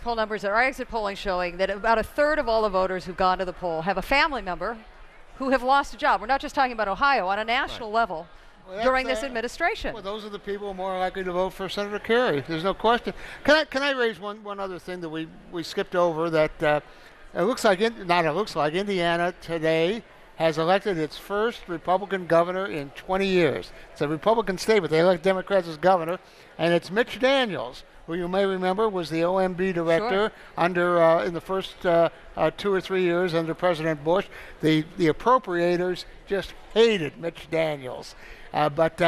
poll numbers, our exit polling showing that about a third of all the voters who've gone to the poll have a family member who have lost a job. We're not just talking about Ohio, on a national level. Well, during this administration. Well, those are the people more likely to vote for Senator Kerry. There's no question. Can I raise one other thing that we skipped over? That it looks like Indiana today has elected its first Republican governor in 20 years. It's a Republican state, but they elect Democrats as governor, and it's Mitch Daniels, who you may remember was the OMB director under in the first 2 or 3 years under President Bush. The appropriators just hated Mitch Daniels. But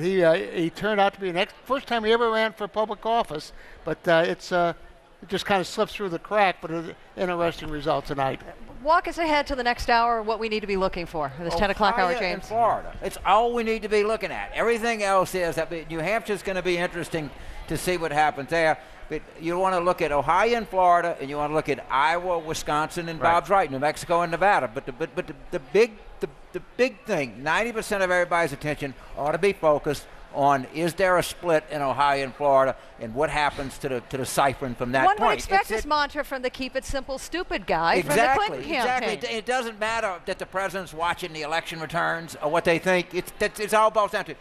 he turned out to be first time he ever ran for public office. But it just kind of slips through the crack. But an interesting result tonight. Walk us ahead to the next hour. What we need to be looking for this 10 o'clock hour, James. In Florida, it's all we need to be looking at. Everything else is that New Hampshire's going to be interesting to see what happens there. But you want to look at Ohio and Florida, and you want to look at Iowa, Wisconsin, and Bob's right, New Mexico and Nevada. But the big thing, 90% of everybody's attention ought to be focused on: is there a split in Ohio and Florida, and what happens to the ciphering from that point? One would expect this mantra from the "keep it simple, stupid" guy from the Clinton campaign. Exactly. It doesn't matter that the president's watching the election returns or what they think. It's all boils down to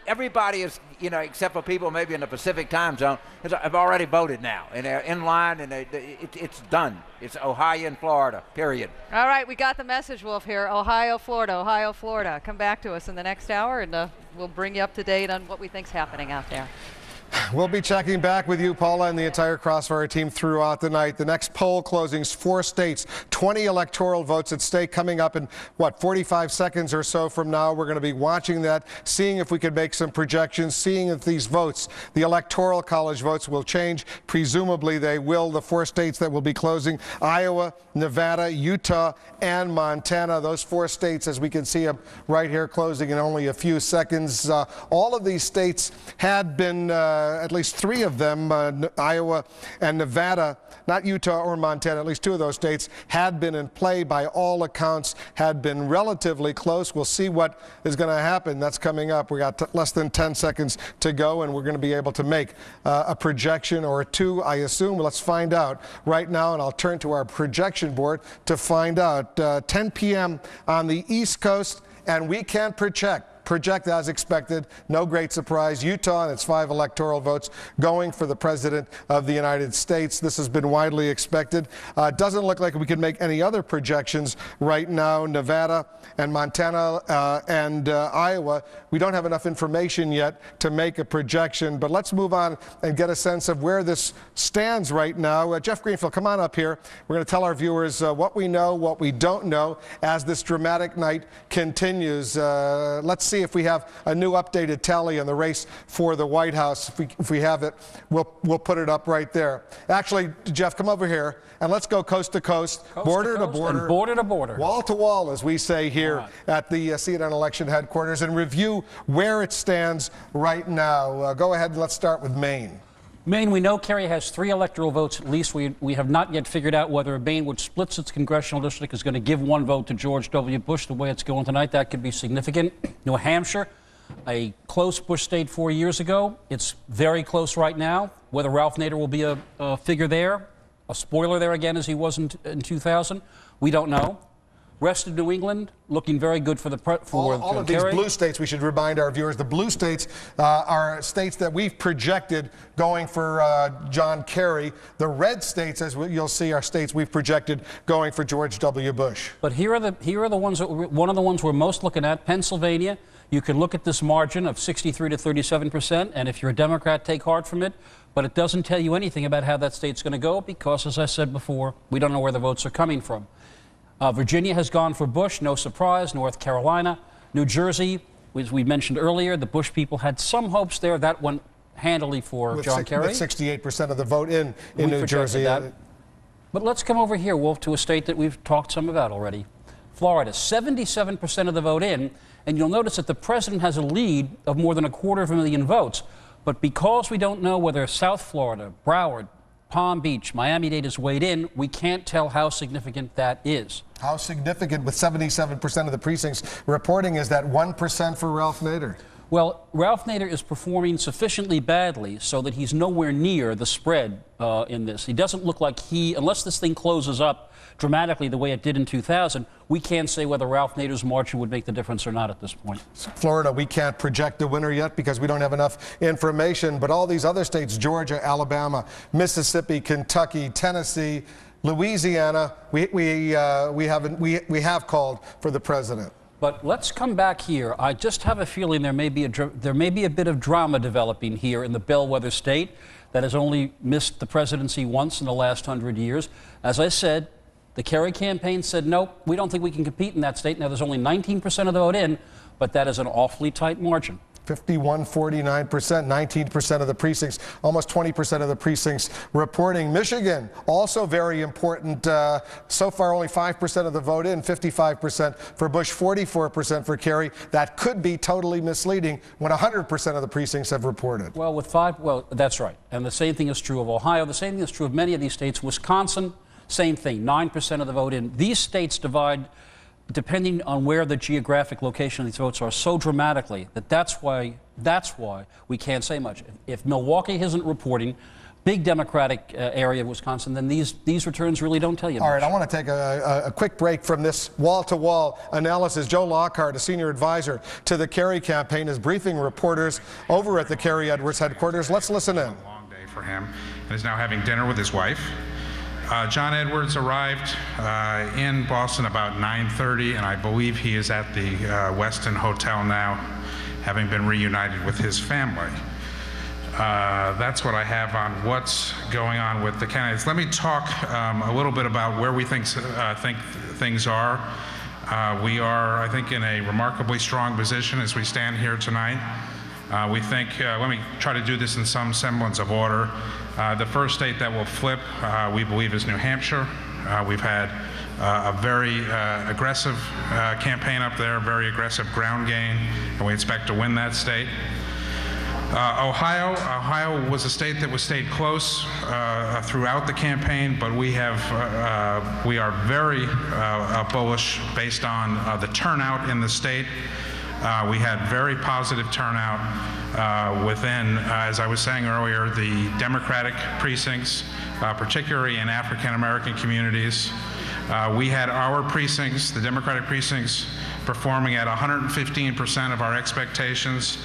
everybody is, except for people maybe in the Pacific time zone, have already voted now, and they're in line, and it's done. It's Ohio and Florida, period. All right, we got the message, Wolf, here. Ohio, Florida. Come back to us in the next hour, and we'll bring you up to date on what we think's happening out there. We'll be checking back with you, Paula, and the entire Crossfire team throughout the night. The next poll closings, 4 states, 20 electoral votes at stake coming up in, 45 seconds or so from now. We're going to be watching that, seeing if we can make some projections, seeing if these votes, the Electoral College votes, will change. Presumably they will. The 4 states that will be closing: Iowa, Nevada, Utah, and Montana. Those 4 states, as we can see them right here, closing in only a few seconds. All of these states had been at least 3 of them, Iowa and Nevada, not Utah or Montana, at least 2 of those states had been in play by all accounts, had been relatively close. We'll see what is going to happen. That's coming up. We got less than 10 seconds to go, and we're going to be able to make a projection or 2, I assume. Let's find out right now, and I'll turn to our projection board to find out. 10 p.m. on the East Coast, and we can project as expected. No great surprise. Utah and its 5 electoral votes going for the President of the United States. This has been widely expected. Doesn't look like we can make any other projections right now. Nevada and Montana and Iowa, we don't have enough information yet to make a projection, but let's move on and get a sense of where this stands right now. Jeff Greenfield, come on up here. We're going to tell our viewers what we know, what we don't know as this dramatic night continues. Let's see if we have a new updated tally in the race for the White House. If we have it, we'll put it up right there. Actually, Jeff, come over here and let's go coast to coast, border to border, border to border, wall to wall, as we say here at the CNN election headquarters, and review where it stands right now. Go ahead and let's start with Maine. Maine, we know Kerry has 3 electoral votes at least. We have not yet figured out whether Maine, which splits its congressional district, is going to give 1 vote to George W. Bush. The way it's going tonight, that could be significant. New Hampshire, a close Bush state 4 years ago. It's very close right now. Whether Ralph Nader will be a figure there, a spoiler there again as he was in 2000, we don't know. Rest of New England looking very good for all of these blue states. We should remind our viewers the blue states are states that we've projected going for John Kerry. The red states, as you'll see, are states we've projected going for George W. Bush. But here are the ones that one of the ones we're most looking at. Pennsylvania. You can look at this margin of 63 to 37%, and if you're a Democrat, take heart from it. But it doesn't tell you anything about how that state's going to go because, as I said before, we don't know where the votes are coming from. Virginia has gone for Bush, no surprise. North Carolina, New Jersey, as we mentioned earlier, the Bush people had some hopes there. That went handily for John Kerry. With 68% of the vote in New Jersey. But let's come over here, Wolf, to a state that we've talked some about already. Florida, 77% of the vote in, and you'll notice that the president has a lead of more than 250,000 votes. But because we don't know whether South Florida, Broward, Palm Beach, Miami-Dade is weighed in, we can't tell how significant that is. How significant, with 77% of the precincts reporting, is that 1% for Ralph Nader? Well, Ralph Nader is performing sufficiently badly so that he's nowhere near the spread in this. He doesn't look like unless this thing closes up dramatically the way it did in 2000, we can't say whether Ralph Nader's margin would make the difference or not at this point. Florida, we can't project the winner yet because we don't have enough information, but all these other states, Georgia, Alabama, Mississippi, Kentucky, Tennessee, Louisiana, we have called for the president. But let's come back here. I just have a feeling there may be a bit of drama developing here in the bellwether state that has only missed the presidency once in the last 100 years. As I said, the Kerry campaign said, nope, we don't think we can compete in that state. Now, there's only 19% of the vote in, but that is an awfully tight margin. 51-49%, 19% of the precincts, almost 20% of the precincts reporting. Michigan, also very important. So far, only 5% of the vote in, 55% for Bush, 44% for Kerry. That could be totally misleading when 100% of the precincts have reported. Well, well, that's right. And the same thing is true of Ohio. The same thing is true of many of these states. Wisconsin, same thing, 9% of the vote in. These states divide depending on where the geographic location of these votes are so dramatically that's why we can't say much. If Milwaukee isn't reporting, big Democratic area of Wisconsin, then these returns really don't tell you much. All right, I want to take a quick break from this wall-to-wall analysis. Joe Lockhart, a senior advisor to the Kerry campaign, is briefing reporters over at the Kerry Edwards headquarters. Let's listen in. A long day for him, and is now having dinner with his wife. John Edwards arrived in Boston about 9:30, and I believe he is at the Westin Hotel now, having been reunited with his family. That's what I have on what's going on with the candidates. Let me talk a little bit about where we think things are. We are, I think, in a remarkably strong position as we stand here tonight. We think, let me try to do this in some semblance of order. The first state that will flip, we believe, is New Hampshire. We've had a very aggressive campaign up there, very aggressive ground game, and we expect to win that state. Ohio was a state that stayed close throughout the campaign, but we are very bullish based on the turnout in the state. We had very positive turnout within, as I was saying earlier, the Democratic precincts, particularly in African American communities. We had our precincts, the Democratic precincts, performing at 115% of our expectations,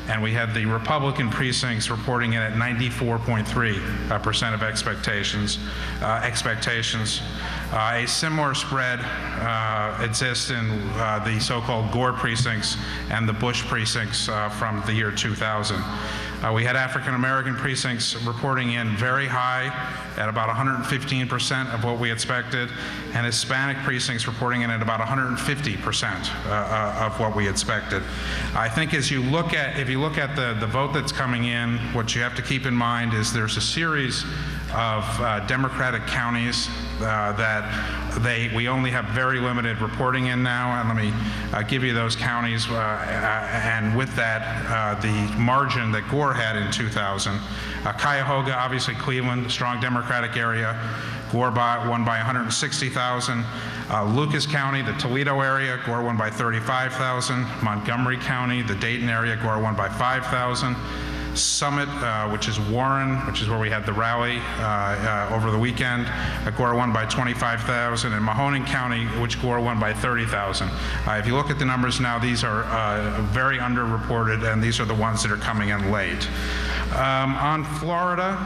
and we had the Republican precincts reporting it at 94.3% of expectations. A similar spread exists in the so-called Gore precincts and the Bush precincts from the year 2000. We had African American precincts reporting in very high at about 115% of what we expected, and Hispanic precincts reporting in at about 150% of what we expected. I think if you look at the vote that's coming in, what you have to keep in mind is there's a series of Democratic counties that we only have very limited reporting in now, and let me give you those counties, and with that, the margin that Gore had in 2000. Cuyahoga, obviously Cleveland, strong Democratic area. Gore won by 160,000. Lucas County, the Toledo area, Gore won by 35,000. Montgomery County, the Dayton area, Gore won by 5,000. Summit, which is Warren, which is where we had the rally over the weekend, Gore won by 25,000, and Mahoning County, which Gore won by 30,000. If you look at the numbers now, these are very underreported, and these are the ones that are coming in late. On Florida,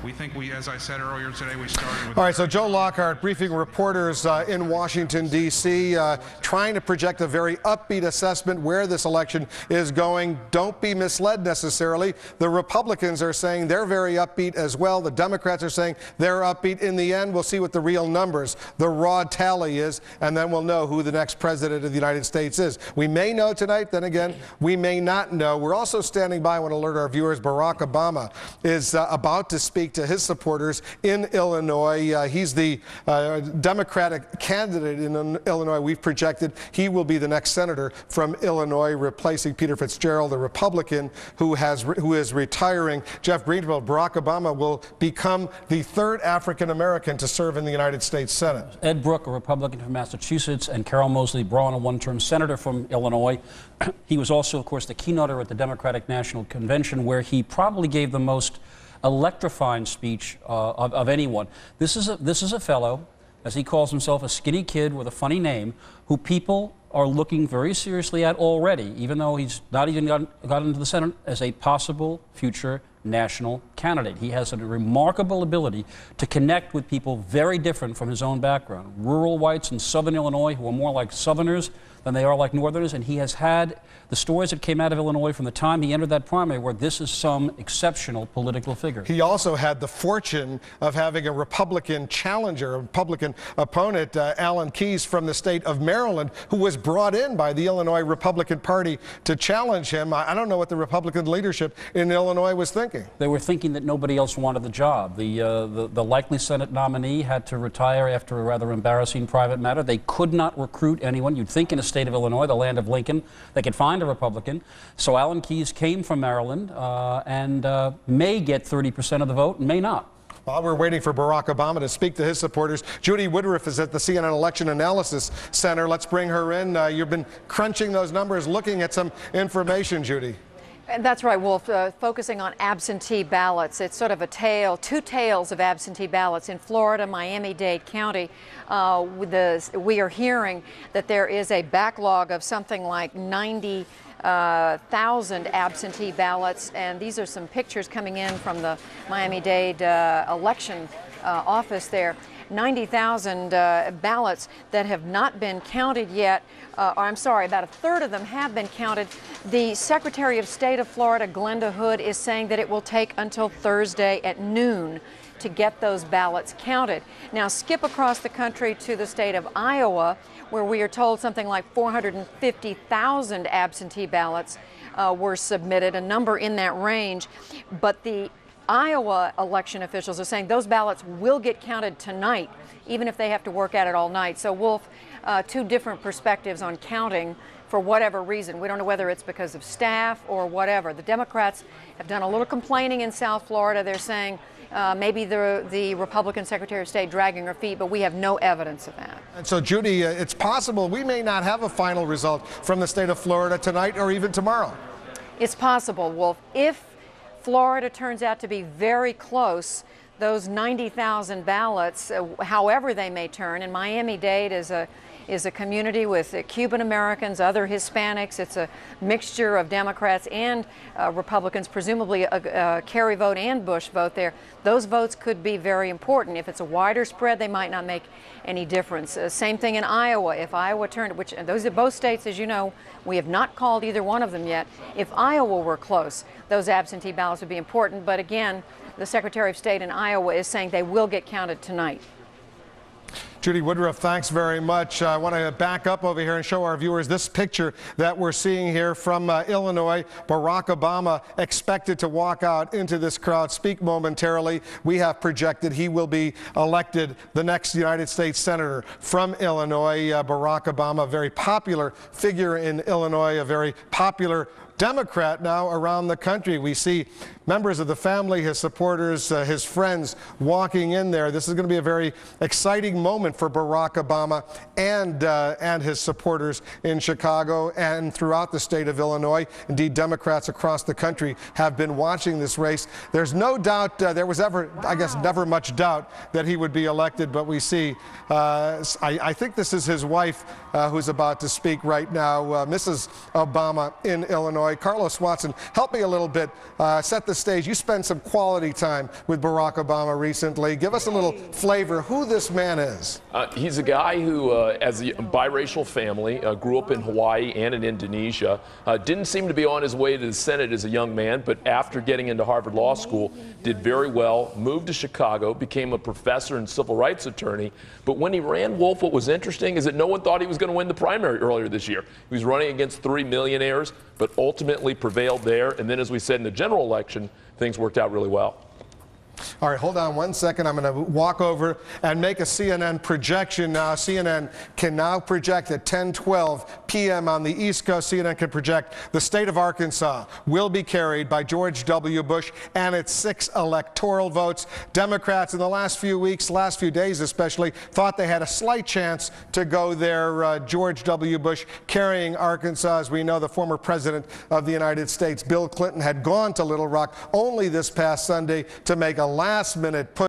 we think as I said earlier today, we started with... All right, so Joe Lockhart briefing reporters in Washington, D.C., trying to project a very upbeat assessment where this election is going. Don't be misled necessarily. The Republicans are saying they're very upbeat as well. The Democrats are saying they're upbeat. In the end, we'll see what the real numbers, the raw tally is, and then we'll know who the next president of the United States is. We may know tonight, then again, we may not know. We're also standing by, I want to alert our viewers viewers, Barack Obama is about to speak to his supporters in Illinois. He's the Democratic candidate in Illinois. We've projected he will be the next senator from Illinois, replacing Peter Fitzgerald, the Republican who is retiring. Jeff Greenfield, Barack Obama will become the third African American to serve in the United States Senate. Ed Brooke, a Republican from Massachusetts, and Carol Moseley Braun, a one-term senator from Illinois. He was also, of course, the keynoter at the Democratic National Convention, where he probably gave the most electrifying speech of anyone. This is a fellow, as he calls himself, a skinny kid with a funny name, who people are looking very seriously at already, even though he's not even got into the Senate, as a possible future national candidate. He has a remarkable ability to connect with people very different from his own background. Rural whites in southern Illinois who are more like Southerners than they are like Northerners, and he has had the stories that came out of Illinois from the time he entered that primary where this is some exceptional political figure. He also had the fortune of having a Republican challenger, a Republican opponent, Alan Keyes from the state of Maryland, who was brought in by the Illinois Republican Party to challenge him. I don't know what the Republican leadership in Illinois was thinking. They were thinking that nobody else wanted the job. The likely Senate nominee had to retire after a rather embarrassing private matter. They could not recruit anyone. You'd think in a state of Illinois, the land of Lincoln, they could find a Republican. So Alan Keyes came from Maryland and may get 30% of the vote and may not. While we're waiting for Barack Obama to speak to his supporters, Judy Woodruff is at the CNN Election Analysis Center. Let's bring her in. You've been crunching those numbers, looking at some information, Judy. That's right, Wolf. Focusing on absentee ballots. It's sort of a tale, two tales of absentee ballots. In Florida, Miami-Dade County, we are hearing that there is a backlog of something like 90,000 absentee ballots, and these are some pictures coming in from the Miami-Dade election office there. 90,000 ballots that have not been counted yet. I'm sorry, about a third of them have been counted. The Secretary of State of Florida, Glenda Hood, is saying that it will take until Thursday at noon to get those ballots counted. Now skip across the country to the state of Iowa, where we are told something like 450,000 absentee ballots were submitted, a number in that range. But the Iowa election officials are saying those ballots will get counted tonight, even if they have to work at it all night. So, Wolf, two different perspectives on counting for whatever reason. We don't know whether it's because of staff or whatever. The Democrats have done a little complaining in South Florida. They're saying maybe the Republican Secretary of State dragging her feet, but we have no evidence of that. And so, Judy, it's possible we may not have a final result from the state of Florida tonight or even tomorrow. It's possible, Wolf. If Florida turns out to be very close, those 90,000 ballots, however they may turn, and Miami-Dade is a community with Cuban Americans, other Hispanics. It's a mixture of Democrats and Republicans, presumably a Kerry vote and Bush vote there. Those votes could be very important. If it's a wider spread, they might not make any difference. Same thing in Iowa. If Iowa turned, which and those are both states, as you know, we have not called either one of them yet. If Iowa were close, those absentee ballots would be important. But again, the Secretary of State in Iowa is saying they will get counted tonight. Judy Woodruff, thanks very much. I want to back up over here and show our viewers this picture that we're seeing here from Illinois. Barack Obama expected to walk out into this crowd, speak momentarily. We have projected he will be elected the next United States Senator from Illinois. Barack Obama, a very popular figure in Illinois, a very popular Democrat now around the country. We see members of the family, his supporters, his friends walking in there. This is going to be a very exciting moment for Barack Obama and his supporters in Chicago and throughout the state of Illinois. Indeed, Democrats across the country have been watching this race. There's no doubt, there was ever, I guess, never much doubt that he would be elected, but we see, I think this is his wife who's about to speak right now, Mrs. Obama in Illinois. Carlos Watson, help me a little bit set the the stage. You spent some quality time with Barack Obama recently. Give us a little flavor who this man is. He's a guy who, as a biracial family, grew up in Hawaii and in Indonesia. Didn't seem to be on his way to the Senate as a young man, but after getting into Harvard Law School, did very well, moved to Chicago, became a professor and civil rights attorney. But when he ran Wolf, what was interesting is that no one thought he was going to win the primary earlier this year. He was running against 3 millionaires, but ultimately prevailed there. And then, as we said in the general election, things worked out really well. All right, hold on one second. I'm going to walk over and make a CNN projection now. CNN can now project at 10:12 p.m. on the East Coast. CNN can project the state of Arkansas will be carried by George W. Bush and its 6 electoral votes. Democrats in the last few weeks, last few days especially, thought they had a slight chance to go there. George W. Bush carrying Arkansas. As we know, the former president of the United States, Bill Clinton, had gone to Little Rock only this past Sunday to make a last-minute push.